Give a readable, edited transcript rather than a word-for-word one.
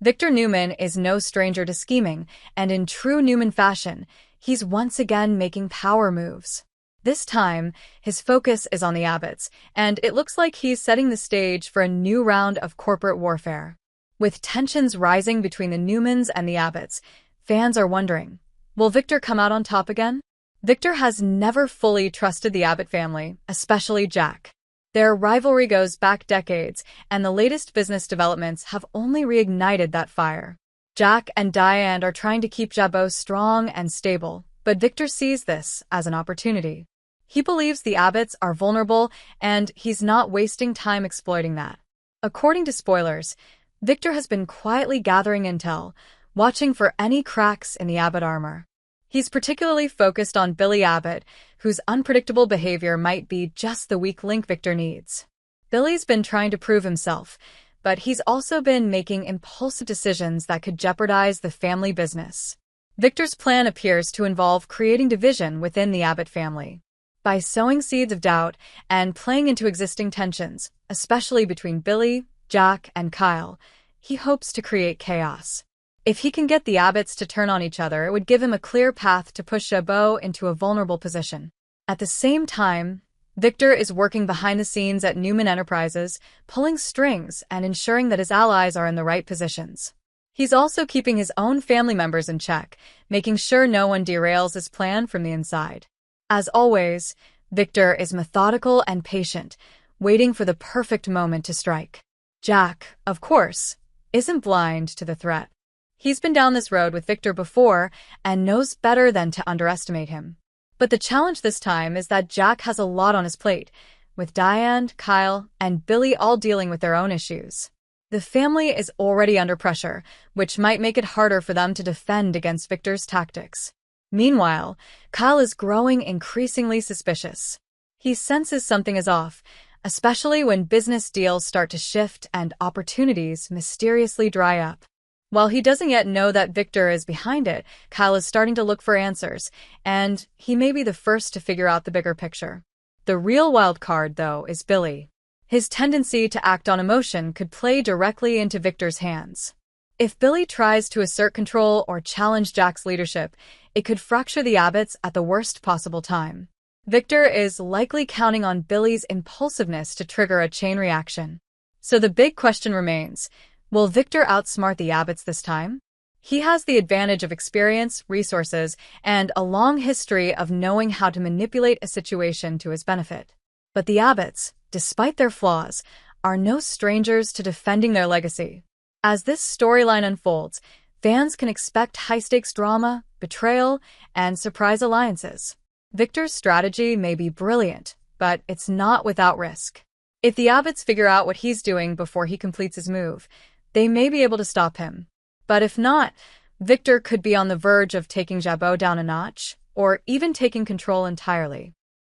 Victor Newman is no stranger to scheming, and in true Newman fashion, he's once again making power moves. This time, his focus is on the Abbotts, and it looks like he's setting the stage for a new round of corporate warfare. With tensions rising between the Newmans and the Abbotts, fans are wondering, will Victor come out on top again? Victor has never fully trusted the Abbott family, especially Jack. Their rivalry goes back decades, and the latest business developments have only reignited that fire. Jack and Diane are trying to keep Jabeau strong and stable, but Victor sees this as an opportunity. He believes the Abbotts are vulnerable, and he's not wasting time exploiting that. According to spoilers, Victor has been quietly gathering intel, watching for any cracks in the Abbott armor. He's particularly focused on Billy Abbott, whose unpredictable behavior might be just the weak link Victor needs. Billy's been trying to prove himself, but he's also been making impulsive decisions that could jeopardize the family business. Victor's plan appears to involve creating division within the Abbott family. By sowing seeds of doubt and playing into existing tensions, especially between Billy, Jack, and Kyle, he hopes to create chaos. If he can get the Abbotts to turn on each other, it would give him a clear path to push Jabeau into a vulnerable position. At the same time, Victor is working behind the scenes at Newman Enterprises, pulling strings and ensuring that his allies are in the right positions. He's also keeping his own family members in check, making sure no one derails his plan from the inside. As always, Victor is methodical and patient, waiting for the perfect moment to strike. Jack, of course, isn't blind to the threat. He's been down this road with Victor before and knows better than to underestimate him. But the challenge this time is that Jack has a lot on his plate, with Diane, Kyle, and Billy all dealing with their own issues. The family is already under pressure, which might make it harder for them to defend against Victor's tactics. Meanwhile, Kyle is growing increasingly suspicious. He senses something is off, especially when business deals start to shift and opportunities mysteriously dry up. While he doesn't yet know that Victor is behind it, Kyle is starting to look for answers, and he may be the first to figure out the bigger picture. The real wild card, though, is Billy. His tendency to act on emotion could play directly into Victor's hands. If Billy tries to assert control or challenge Jack's leadership, it could fracture the Abbotts at the worst possible time. Victor is likely counting on Billy's impulsiveness to trigger a chain reaction. So the big question remains, will Victor outsmart the Abbotts this time? He has the advantage of experience, resources, and a long history of knowing how to manipulate a situation to his benefit. But the Abbotts, despite their flaws, are no strangers to defending their legacy. As this storyline unfolds, fans can expect high-stakes drama, betrayal, and surprise alliances. Victor's strategy may be brilliant, but it's not without risk. If the Abbotts figure out what he's doing before he completes his move, they may be able to stop him. But if not, Victor could be on the verge of taking Jabeau down a notch, or even taking control entirely.